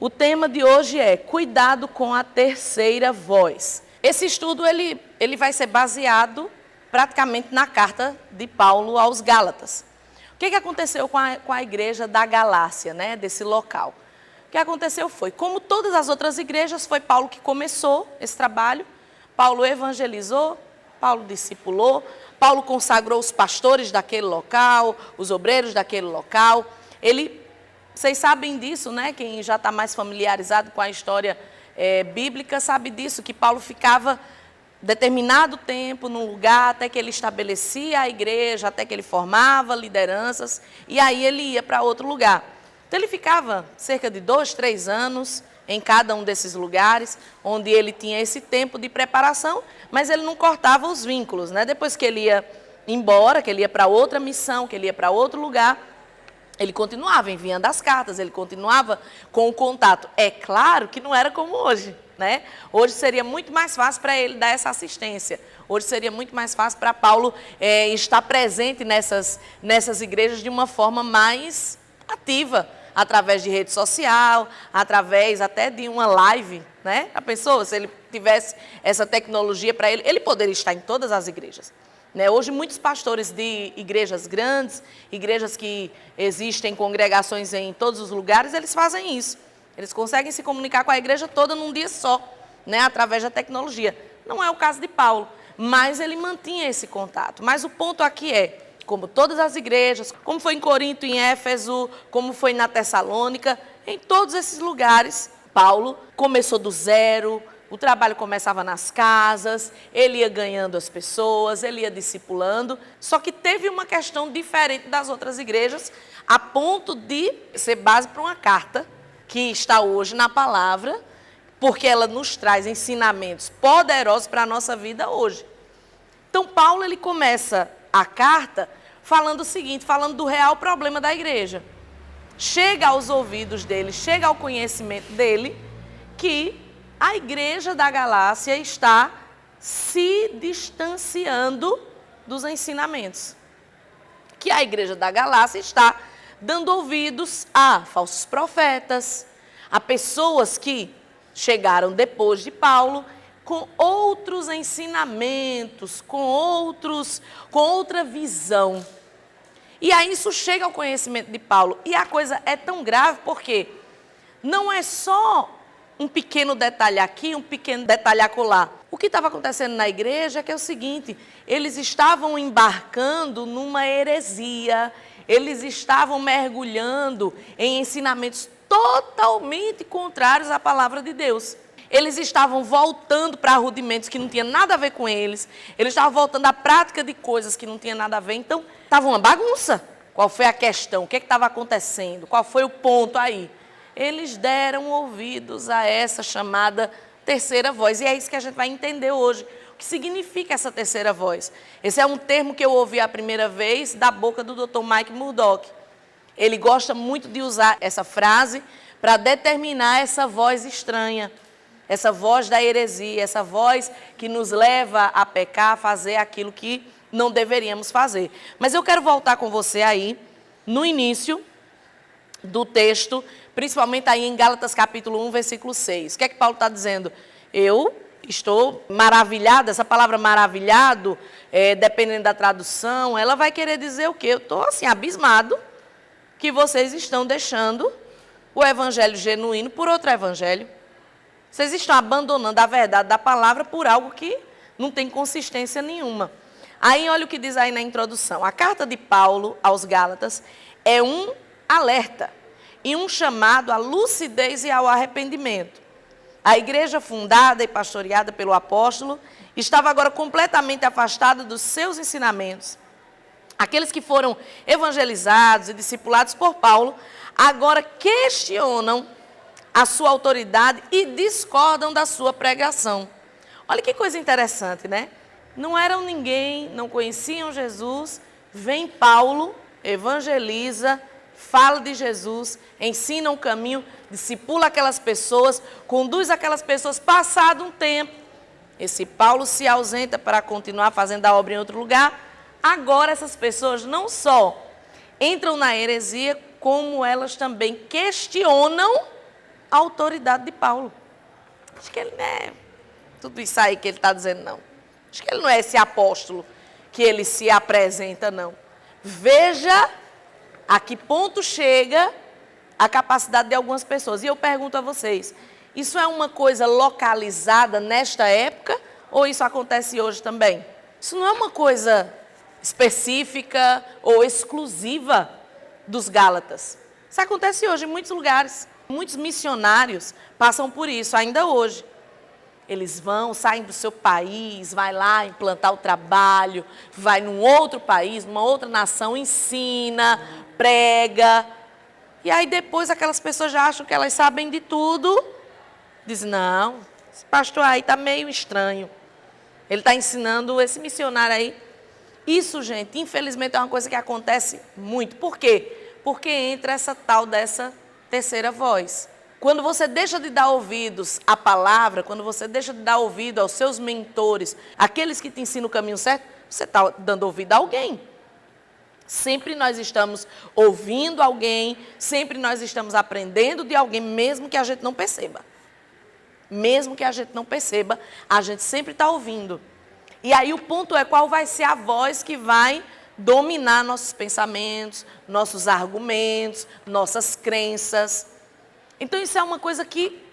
O tema de hoje é cuidado com a terceira voz. Esse estudo ele vai ser baseado praticamente na carta de Paulo aos Gálatas. O que aconteceu com a igreja da Galácia, né, desse local? O que aconteceu foi, como todas as outras igrejas, foi Paulo que começou esse trabalho. Paulo evangelizou, Paulo discipulou, Paulo consagrou os pastores daquele local, os obreiros daquele local. Vocês sabem disso, né? Quem já está mais familiarizado com a história bíblica sabe disso, que Paulo ficava determinado tempo num lugar até que ele estabelecia a igreja, até que ele formava lideranças, e aí ele ia para outro lugar. Então ele ficava cerca de 2, 3 anos em cada um desses lugares, onde ele tinha esse tempo de preparação, mas ele não cortava os vínculos, né? Depois que ele ia embora, que ele ia para outra missão, que ele ia para outro lugar, ele continuava enviando as cartas, ele continuava com o contato. É claro que não era como hoje, né? Hoje seria muito mais fácil para ele dar essa assistência. Hoje seria muito mais fácil para Paulo estar presente nessas igrejas de uma forma mais ativa, através de rede social, através até de uma live, né? A pessoa, se ele tivesse essa tecnologia para ele poderia estar em todas as igrejas. Né? Hoje, muitos pastores de igrejas grandes, igrejas que existem congregações em todos os lugares, eles fazem isso. Eles conseguem se comunicar com a igreja toda num dia só, né? Através da tecnologia. Não é o caso de Paulo, mas ele mantinha esse contato. Mas o ponto aqui é, como todas as igrejas, como foi em Corinto, em Éfeso, como foi na Tessalônica, em todos esses lugares, Paulo começou do zero. O trabalho começava nas casas, ele ia ganhando as pessoas, ele ia discipulando. Só que teve uma questão diferente das outras igrejas, a ponto de ser base para uma carta que está hoje na palavra, porque ela nos traz ensinamentos poderosos para a nossa vida hoje. Então, Paulo ele começa a carta falando o seguinte, falando do real problema da igreja. Chega aos ouvidos dele, chega ao conhecimento dele, que a igreja da Galácia está se distanciando dos ensinamentos. Que a igreja da Galácia está dando ouvidos a falsos profetas, a pessoas que chegaram depois de Paulo com outros ensinamentos, com outra visão. E aí isso chega ao conhecimento de Paulo. E a coisa é tão grave porque não é só um pequeno detalhe aqui, um pequeno detalhe acolá. O que estava acontecendo na igreja é que é o seguinte, eles estavam embarcando numa heresia, eles estavam mergulhando em ensinamentos totalmente contrários à palavra de Deus. Eles estavam voltando para rudimentos que não tinham nada a ver com eles, eles estavam voltando à prática de coisas que não tinham nada a ver, então estava uma bagunça. Qual foi a questão? O que estava acontecendo? Qual foi o ponto aí? Eles deram ouvidos a essa chamada terceira voz. E é isso que a gente vai entender hoje. O que significa essa terceira voz? Esse é um termo que eu ouvi a primeira vez da boca do Dr. Mike Murdock. Ele gosta muito de usar essa frase para determinar essa voz estranha, essa voz da heresia, essa voz que nos leva a pecar, a fazer aquilo que não deveríamos fazer. Mas eu quero voltar com você aí, no início do texto, principalmente aí em Gálatas capítulo 1, versículo 6. O que é que Paulo está dizendo? Eu estou maravilhado, essa palavra maravilhado, dependendo da tradução, ela vai querer dizer o quê? Eu estou assim, abismado que vocês estão deixando o evangelho genuíno por outro evangelho. Vocês estão abandonando a verdade da palavra por algo que não tem consistência nenhuma. Aí olha o que diz aí na introdução. A carta de Paulo aos Gálatas é um alerta e um chamado à lucidez e ao arrependimento. A igreja fundada e pastoreada pelo apóstolo estava agora completamente afastada dos seus ensinamentos. Aqueles que foram evangelizados e discipulados por Paulo, agora questionam a sua autoridade e discordam da sua pregação. Olha que coisa interessante, né? Não eram ninguém, não conheciam Jesus, vem Paulo, evangeliza, fala de Jesus, ensina um caminho, discipula aquelas pessoas, conduz aquelas pessoas, passado um tempo. Esse Paulo se ausenta para continuar fazendo a obra em outro lugar. Agora essas pessoas não só entram na heresia, como elas também questionam a autoridade de Paulo. Acho que ele não é tudo isso aí que ele está dizendo, não. Acho que ele não é esse apóstolo que ele se apresenta, não. Veja a que ponto chega a capacidade de algumas pessoas. E eu pergunto a vocês, isso é uma coisa localizada nesta época ou isso acontece hoje também? Isso não é uma coisa específica ou exclusiva dos Gálatas. Isso acontece hoje em muitos lugares. Muitos missionários passam por isso ainda hoje. Eles vão, saem do seu país, vai lá implantar o trabalho, vai num outro país, numa outra nação, ensina, prega. E aí depois aquelas pessoas já acham que elas sabem de tudo. Dizem, não, esse pastor aí está meio estranho. Ele está ensinando esse missionário aí. Isso, gente, infelizmente é uma coisa que acontece muito. Por quê? Porque entra essa tal dessa terceira voz. Quando você deixa de dar ouvidos à palavra, quando você deixa de dar ouvido aos seus mentores, aqueles que te ensinam o caminho certo, você está dando ouvido a alguém. Sempre nós estamos ouvindo alguém, sempre nós estamos aprendendo de alguém, mesmo que a gente não perceba. Mesmo que a gente não perceba, a gente sempre está ouvindo. E aí o ponto é qual vai ser a voz que vai dominar nossos pensamentos, nossos argumentos, nossas crenças. Então isso é uma coisa que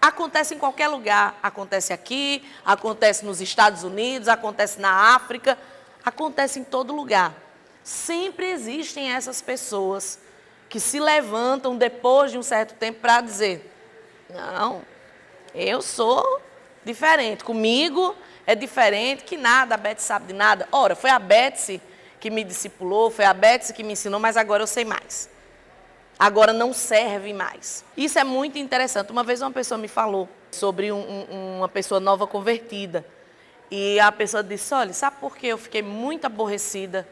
acontece em qualquer lugar. Acontece aqui, acontece nos Estados Unidos, acontece na África, acontece em todo lugar. Sempre existem essas pessoas que se levantam depois de um certo tempo para dizer, não, eu sou diferente, comigo é diferente que nada, a Betsy sabe de nada. Ora, foi a Betsy que me discipulou, foi a Betsy que me ensinou, mas agora eu sei mais. Agora não serve mais. Isso é muito interessante. Uma vez uma pessoa me falou sobre uma pessoa nova convertida. E a pessoa disse, olha, sabe por que eu fiquei muito aborrecida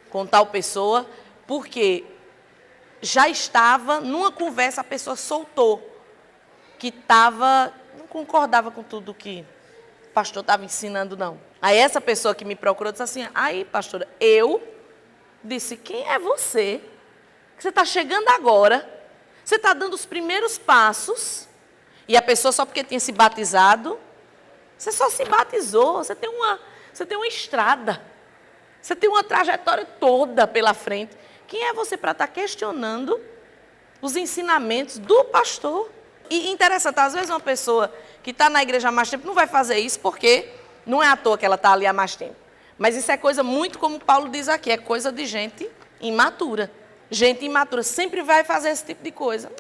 com tal pessoa? Porque já estava, numa conversa, a pessoa soltou que não concordava com tudo que o pastor estava ensinando, não. Aí essa pessoa que me procurou disse assim, aí, pastora, eu disse, quem é você? Você está chegando agora, você está dando os primeiros passos, e a pessoa só porque tinha se batizado, você só se batizou, você tem uma estrada, você tem uma trajetória toda pela frente. Quem é você para estar questionando os ensinamentos do pastor? E interessante, às vezes uma pessoa que está na igreja há mais tempo não vai fazer isso porque não é à toa que ela está ali há mais tempo. Mas isso é coisa muito, como Paulo diz aqui, é coisa de gente imatura. Gente imatura sempre vai fazer esse tipo de coisa.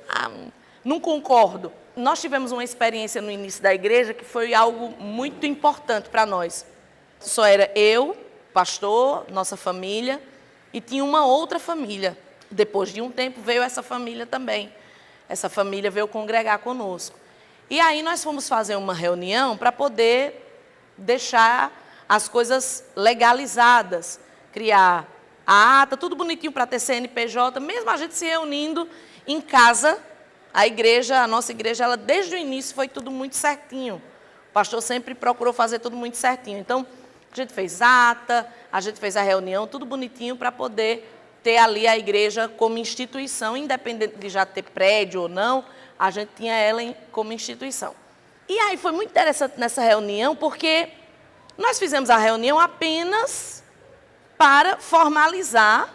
Não concordo. Nós tivemos uma experiência no início da igreja que foi algo muito importante para nós. Só era eu, pastor, nossa família, e tinha uma outra família. Depois de um tempo veio essa família também. Essa família veio congregar conosco. E aí nós fomos fazer uma reunião para poder deixar as coisas legalizadas, criar a ata, tudo bonitinho para ter CNPJ, mesmo a gente se reunindo em casa, a nossa igreja, ela desde o início foi tudo muito certinho. O pastor sempre procurou fazer tudo muito certinho. Então, a gente fez ata, a gente fez a reunião, tudo bonitinho para poder ter ali a igreja como instituição, independente de já ter prédio ou não, a gente tinha ela como instituição. E aí foi muito interessante nessa reunião, porque nós fizemos a reunião apenas para formalizar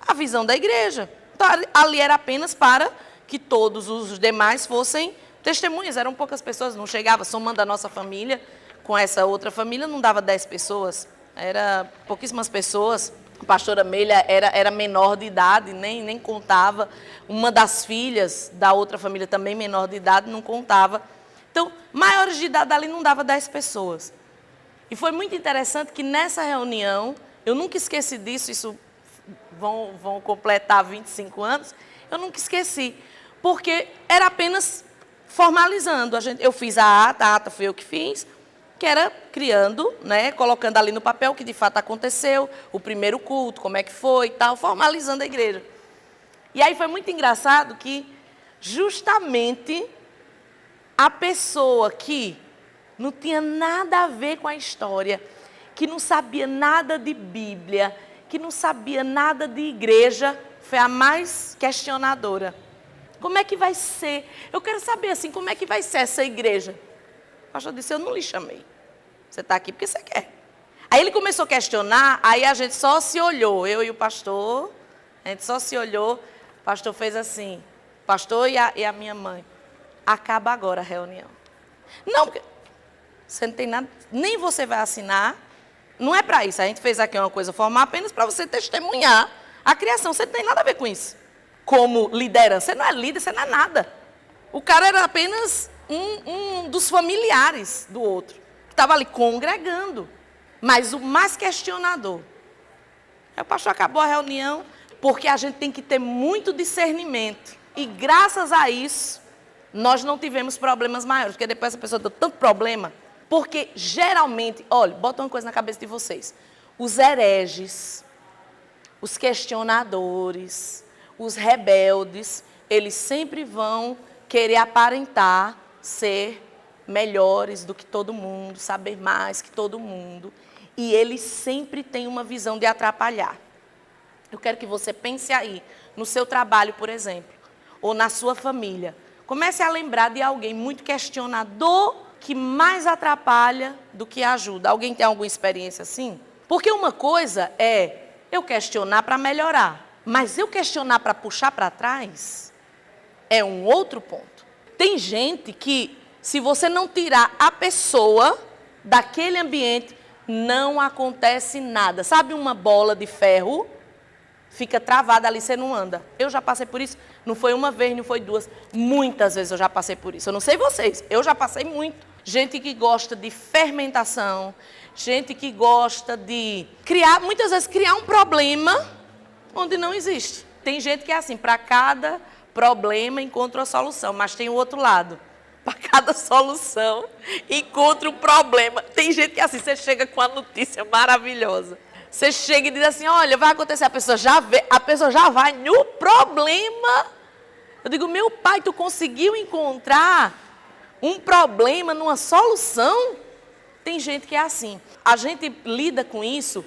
a visão da igreja. Então, ali era apenas para que todos os demais fossem testemunhas. Eram poucas pessoas, não chegava, somando a nossa família com essa outra família, não dava 10 pessoas. Era pouquíssimas pessoas. A pastora Amélia era menor de idade, nem contava. Uma das filhas da outra família também menor de idade, não contava. Então, maiores de idade ali não dava 10 pessoas. E foi muito interessante que nessa reunião, eu nunca esqueci disso, isso vão completar 25 anos, eu nunca esqueci, porque era apenas formalizando. Eu fiz a ata fui eu que fiz, que era criando, né, colocando ali no papel o que de fato aconteceu, o primeiro culto, como é que foi e tal, formalizando a igreja. E aí foi muito engraçado que justamente a pessoa que não tinha nada a ver com a história, que não sabia nada de Bíblia, que não sabia nada de igreja, foi a mais questionadora. Como é que vai ser? Eu quero saber, assim, como é que vai ser essa igreja? O pastor disse, eu não lhe chamei. Você está aqui porque você quer. Aí ele começou a questionar, aí a gente só se olhou, eu e o pastor, a gente só se olhou, o pastor fez assim, o pastor e a minha mãe, acaba agora a reunião. Não, porque você não tem nada, nem você vai assinar, não é para isso, a gente fez aqui uma coisa formal apenas para você testemunhar a criação, você não tem nada a ver com isso. Como liderança, você não é líder, você não é nada. O cara era apenas um dos familiares do outro, que estava ali congregando. Mas o mais questionador. Aí o pastor acabou a reunião, porque a gente tem que ter muito discernimento. E graças a isso, nós não tivemos problemas maiores. Porque depois essa pessoa deu tanto problema. Porque geralmente, olha, bota uma coisa na cabeça de vocês. Os hereges, os questionadores, os rebeldes, eles sempre vão querer aparentar ser melhores do que todo mundo, saber mais que todo mundo. E eles sempre têm uma visão de atrapalhar. Eu quero que você pense aí, no seu trabalho, por exemplo, ou na sua família. Comece a lembrar de alguém muito questionador que mais atrapalha do que ajuda. Alguém tem alguma experiência assim? Porque uma coisa é eu questionar para melhorar, mas eu questionar para puxar para trás é um outro ponto. Tem gente que, se você não tirar a pessoa daquele ambiente, não acontece nada. Sabe uma bola de ferro? Fica travada ali, você não anda. Eu já passei por isso. Não foi uma vez, não foi duas. Muitas vezes eu já passei por isso. Eu não sei vocês, eu já passei muito. Gente que gosta de fermentação, gente que gosta de criar, muitas vezes criar um problema onde não existe. Tem gente que é assim, para cada problema encontra uma solução, mas tem o outro lado. Para cada solução, encontra um problema. Tem gente que assim, você chega com a notícia maravilhosa. Você chega e diz assim, olha, vai acontecer, a pessoa já vai no problema. Eu digo, meu pai, tu conseguiu encontrar um problema numa solução? Tem gente que é assim. A gente lida com isso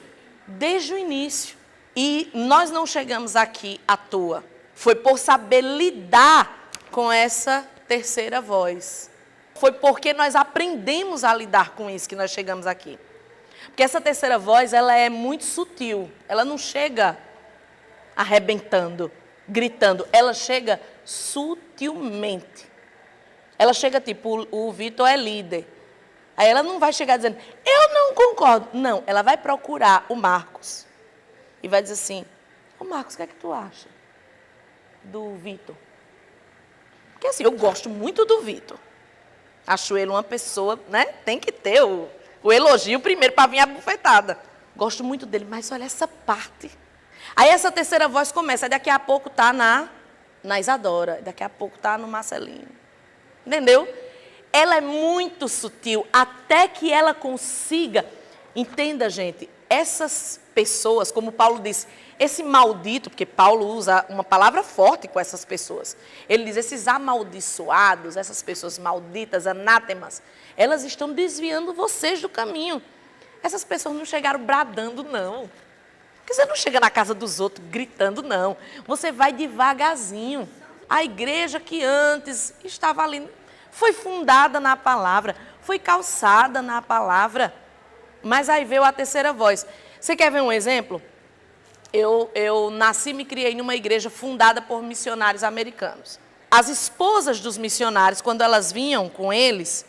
desde o início. E nós não chegamos aqui à toa. Foi por saber lidar com essa terceira voz. Foi porque nós aprendemos a lidar com isso que nós chegamos aqui. Porque essa terceira voz, ela é muito sutil. Ela não chega arrebentando, gritando. Ela chega sutilmente. Ela chega tipo, o Vitor é líder. Aí ela não vai chegar dizendo, eu não concordo. Não, ela vai procurar o Marcos. E vai dizer assim, ô Marcos, o que é que tu acha do Vitor? Porque assim, eu gosto muito do Vitor. Acho ele uma pessoa, né? Tem que ter o elogio primeiro para vir a bufetada. Gosto muito dele, mas olha essa parte. Aí essa terceira voz começa, daqui a pouco tá na Isadora, daqui a pouco tá no Marcelino. Entendeu? Ela é muito sutil, até que ela consiga, entenda gente, essas pessoas, como Paulo disse, esse maldito, porque Paulo usa uma palavra forte com essas pessoas. Ele diz, esses amaldiçoados, essas pessoas malditas, anátemas, elas estão desviando vocês do caminho. Essas pessoas não chegaram bradando, não. Porque você não chega na casa dos outros gritando, não. Você vai devagarzinho. A igreja que antes estava ali, foi fundada na palavra, foi calçada na palavra. Mas aí veio a terceira voz. Você quer ver um exemplo? Eu nasci e me criei numa igreja fundada por missionários americanos. As esposas dos missionários, quando elas vinham com eles,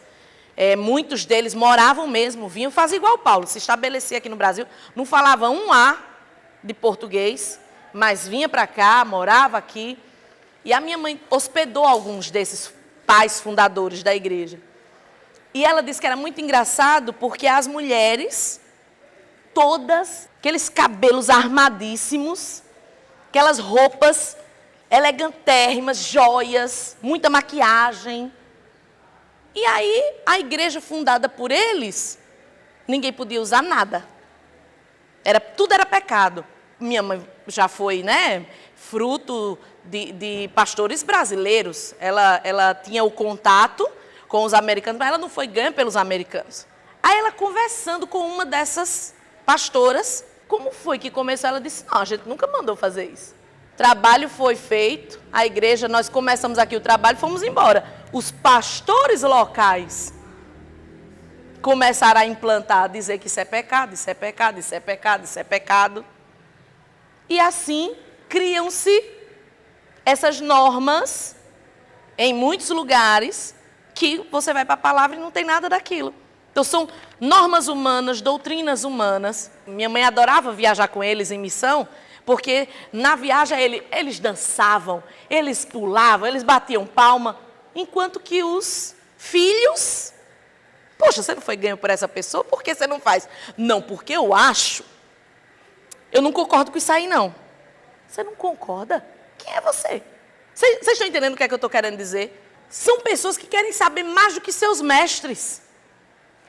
muitos deles moravam mesmo, vinham fazer igual Paulo, se estabelecia aqui no Brasil, não falava um A de português, mas vinha para cá, morava aqui. E a minha mãe hospedou alguns desses pais fundadores da igreja. E ela disse que era muito engraçado porque as mulheres, todas, aqueles cabelos armadíssimos, aquelas roupas elegantérrimas, joias, muita maquiagem. E aí, a igreja fundada por eles, ninguém podia usar nada. Tudo era pecado. Minha mãe já foi, né, fruto de pastores brasileiros. Ela tinha o contato com os americanos, mas ela não foi ganha pelos americanos. Aí ela conversando com uma dessas pastoras, como foi que começou? Ela disse, não, a gente nunca mandou fazer isso. Trabalho foi feito, a igreja, nós começamos aqui o trabalho, fomos embora. Os pastores locais começaram a implantar, a dizer que isso é pecado, isso é pecado, isso é pecado, isso é pecado. E assim criam-se essas normas em muitos lugares que você vai para a palavra e não tem nada daquilo. Então são normas humanas, doutrinas humanas. Minha mãe adorava viajar com eles em missão, porque na viagem eles dançavam, eles pulavam, eles batiam palma, enquanto que os filhos, poxa, você não foi ganho por essa pessoa, por que você não faz? Não, porque eu acho, eu não concordo com isso aí não. Você não concorda? Quem é você? Vocês estão entendendo o que é que eu estou querendo dizer? São pessoas que querem saber mais do que seus mestres.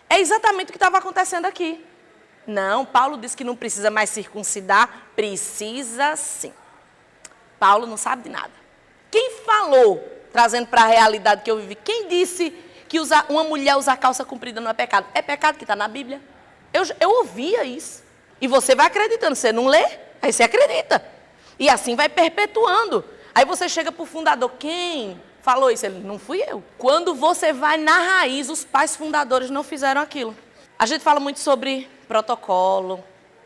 É exatamente o que estava acontecendo aqui. Não, Paulo disse que não precisa mais circuncidar. Precisa sim. Paulo não sabe de nada. Quem falou, trazendo para a realidade que eu vivi, quem disse que uma mulher usar calça comprida não é pecado? É pecado que está na Bíblia. Eu ouvia isso. E você vai acreditando. Você não lê, aí você acredita. E assim vai perpetuando. Aí você chega para o fundador. Quem falou isso? Ele, não fui eu. Quando você vai na raiz, os pais fundadores não fizeram aquilo. A gente fala muito sobre protocolo,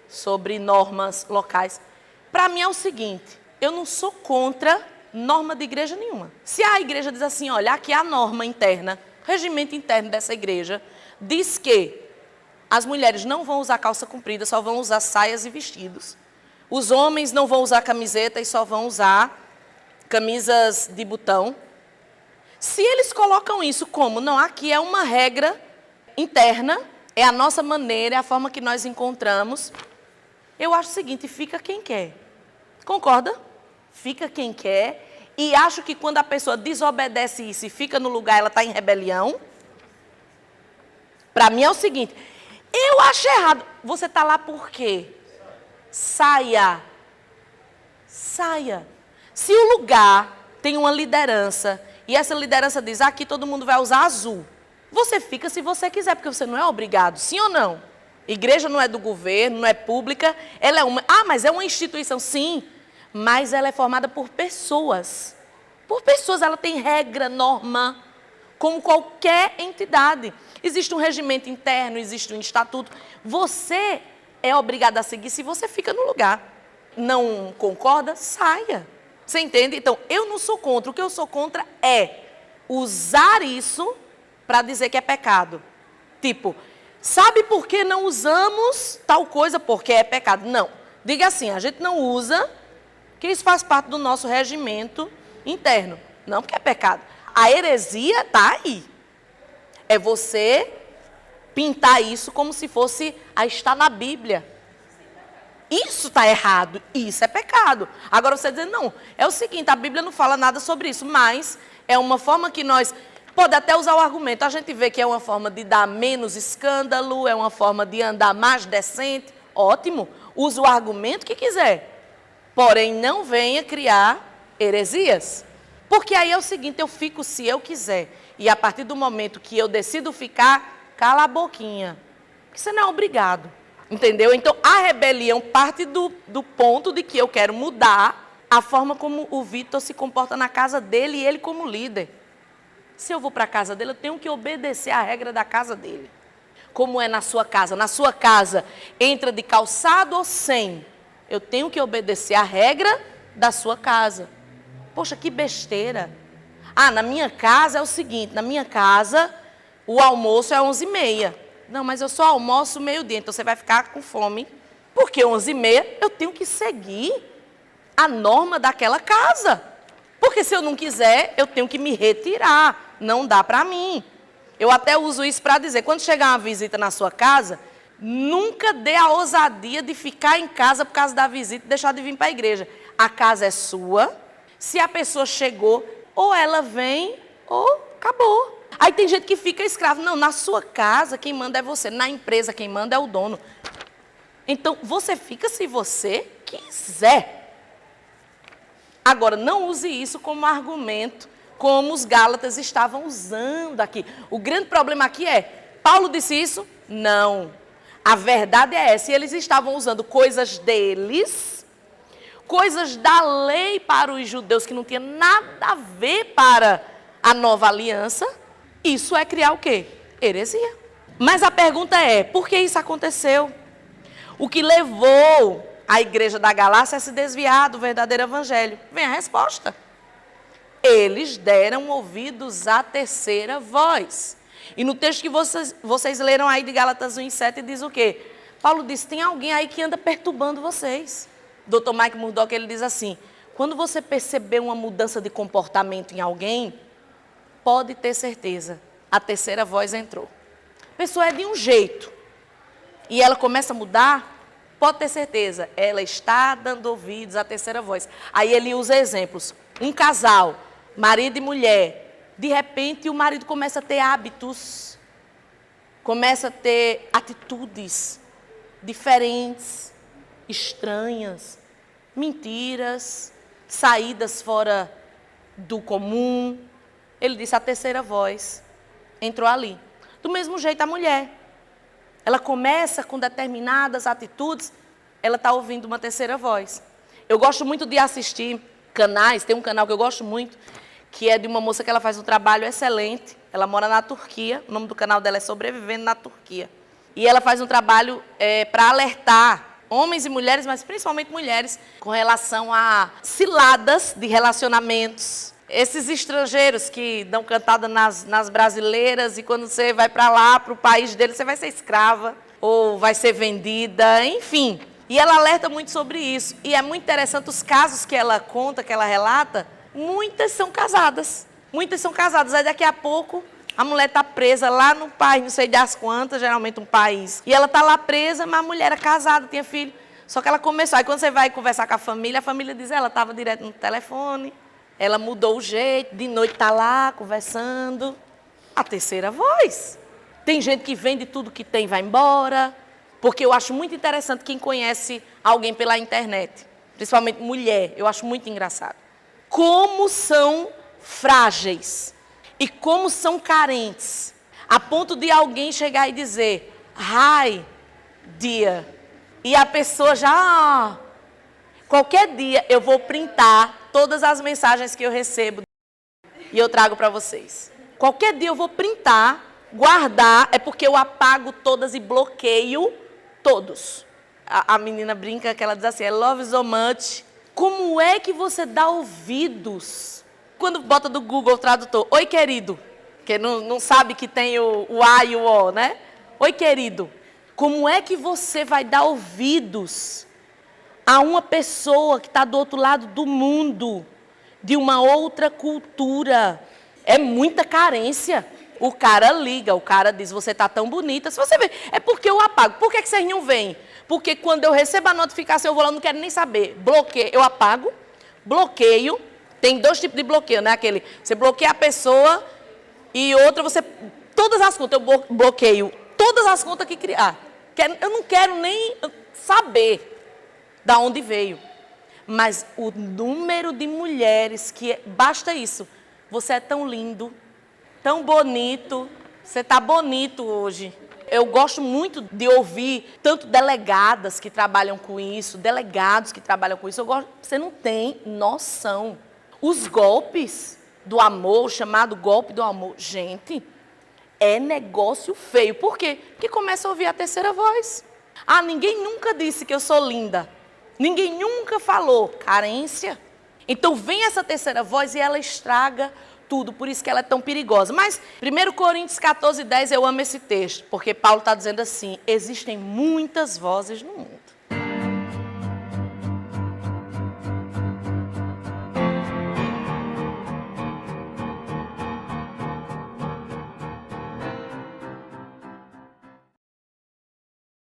sobre normas locais. Para mim é o seguinte, eu não sou contra norma de igreja nenhuma. Se a igreja diz assim, olha, aqui a norma interna, regimento interno dessa igreja, diz que as mulheres não vão usar calça comprida, só vão usar saias e vestidos. Os homens não vão usar camiseta e só vão usar camisas de botão. Se eles colocam isso como, não, aqui é uma regra interna, é a nossa maneira, é a forma que nós encontramos. Eu acho o seguinte, fica quem quer. Concorda? Fica quem quer. E acho que quando a pessoa desobedece isso e fica no lugar, ela está em rebelião. Para mim é o seguinte, eu acho errado. Você está lá por quê? Saia. Saia. Se o lugar tem uma liderança e essa liderança diz, aqui todo mundo vai usar azul. Você fica se você quiser, porque você não é obrigado, sim ou não? Igreja não é do governo, não é pública, ela é uma... Ah, mas é uma instituição, sim, mas ela é formada por pessoas. Por pessoas, ela tem regra, norma, como qualquer entidade. Existe um regimento interno, existe um estatuto. Você é obrigado a seguir se você fica no lugar. Não concorda? Saia. Você entende? Então, eu não sou contra. O que eu sou contra é usar isso para dizer que é pecado. Tipo, sabe por que não usamos tal coisa? Porque é pecado. Não. Diga assim, a gente não usa, que isso faz parte do nosso regimento interno. Não porque é pecado. A heresia está aí. É você pintar isso como se fosse a estar na Bíblia. Isso está errado, isso é pecado. Agora você diz, não, é o seguinte, a Bíblia não fala nada sobre isso, mas é uma forma que nós, pode até usar o argumento, a gente vê que é uma forma de dar menos escândalo, é uma forma de andar mais decente, ótimo, use o argumento que quiser, porém não venha criar heresias. Porque aí é o seguinte, eu fico se eu quiser, e a partir do momento que eu decido ficar, cala a boquinha, porque você não é obrigado. Entendeu? Então, a rebelião parte do ponto de que eu quero mudar a forma como o Vitor se comporta na casa dele e ele como líder. Se eu vou para a casa dele, eu tenho que obedecer a regra da casa dele. Como é na sua casa? Na sua casa, entra de calçado ou sem? Eu tenho que obedecer a regra da sua casa. Poxa, que besteira. Ah, na minha casa é o seguinte, na minha casa o almoço é 11h30. Não, mas eu só almoço meio-dia, então você vai ficar com fome. Porque 11h30 eu tenho que seguir a norma daquela casa. Porque se eu não quiser, eu tenho que me retirar. Não dá para mim. Eu até uso isso para dizer, quando chegar uma visita na sua casa, nunca dê a ousadia de ficar em casa por causa da visita e deixar de vir para a igreja. A casa é sua. Se a pessoa chegou, ou ela vem, ou acabou. Aí tem gente que fica escravo. Não, na sua casa quem manda é você. Na empresa quem manda é o dono. Então, você fica se você quiser. Agora, não use isso como argumento, como os Gálatas estavam usando aqui. O grande problema aqui é, Paulo disse isso? Não. A verdade é essa. E eles estavam usando coisas deles coisas da lei para os judeus que não tinha nada a ver para a nova aliança, isso é criar o quê? Heresia. Mas a pergunta é, por que isso aconteceu? O que levou a igreja da Galácia a se desviar do verdadeiro evangelho? Vem a resposta. Eles deram ouvidos à terceira voz. E no texto que vocês leram aí de Gálatas 1:7 diz o quê? Paulo diz, tem alguém aí que anda perturbando vocês. Dr. Mike Murdock, ele diz assim, quando você perceber uma mudança de comportamento em alguém, pode ter certeza, a terceira voz entrou. A pessoa é de um jeito e ela começa a mudar, pode ter certeza, ela está dando ouvidos à terceira voz. Aí ele usa exemplos. Um casal, marido e mulher, de repente o marido começa a ter hábitos, começa a ter atitudes diferentes, estranhas, mentiras, saídas fora do comum. Ele disse, a terceira voz entrou ali. Do mesmo jeito a mulher. Ela começa com determinadas atitudes, ela está ouvindo uma terceira voz. Eu gosto muito de assistir canais, tem um canal que eu gosto muito, que é de uma moça que ela faz um trabalho excelente. Ela mora na Turquia, o nome do canal dela é Sobrevivendo na Turquia. E ela faz um trabalho para alertar homens e mulheres, mas principalmente mulheres, com relação a ciladas de relacionamentos. Esses estrangeiros que dão cantada nas brasileiras e quando você vai para lá, para o país deles, você vai ser escrava ou vai ser vendida, enfim. E ela alerta muito sobre isso. E é muito interessante os casos que ela conta, que ela relata, muitas são casadas. Muitas são casadas. Aí daqui a pouco a mulher está presa lá no país, não sei das quantas, geralmente um país. E ela está lá presa, mas a mulher era casada, tinha filho. Só que ela começou. Aí quando você vai conversar com a família diz, ela estava direto no telefone, ela mudou o jeito, de noite está lá conversando. A terceira voz. Tem gente que vende tudo que tem e vai embora. Porque eu acho muito interessante quem conhece alguém pela internet. Principalmente mulher, eu acho muito engraçado. Como são frágeis. E como são carentes, a ponto de alguém chegar e dizer, hi, dear. E a pessoa já, qualquer dia eu vou printar todas as mensagens que eu recebo e eu trago para vocês. Qualquer dia eu vou printar, guardar, é porque eu apago todas e bloqueio todos. A menina brinca que ela diz assim, I love so much. Como é que você dá ouvidos? Quando bota do Google Tradutor, oi querido, que não sabe que tem o A e o O, né? Oi querido, como é que você vai dar ouvidos a uma pessoa que está do outro lado do mundo, de uma outra cultura? É muita carência. O cara liga, o cara diz, você está tão bonita. Se você vê, é porque eu apago. Por que vocês não veem? Porque quando eu recebo a notificação, eu vou lá, não quero nem saber. Bloqueio, eu apago, bloqueio. Tem dois tipos de bloqueio, né? Aquele, você bloqueia a pessoa e outra, você... Todas as contas, eu bloqueio. Todas as contas que criar. Eu não quero nem saber de onde veio. Mas o número de mulheres que... Basta isso. Você é tão lindo, tão bonito. Você está bonito hoje. Eu gosto muito de ouvir tanto delegadas que trabalham com isso, delegados que trabalham com isso. Você não tem noção. Os golpes do amor, chamado golpe do amor, gente, é negócio feio. Por quê? Porque começa a ouvir a terceira voz. Ah, ninguém nunca disse que eu sou linda. Ninguém nunca falou. Carência. Então vem essa terceira voz e ela estraga tudo. Por isso que ela é tão perigosa. Mas 1 Coríntios 14:10, eu amo esse texto. Porque Paulo está dizendo assim, existem muitas vozes no mundo.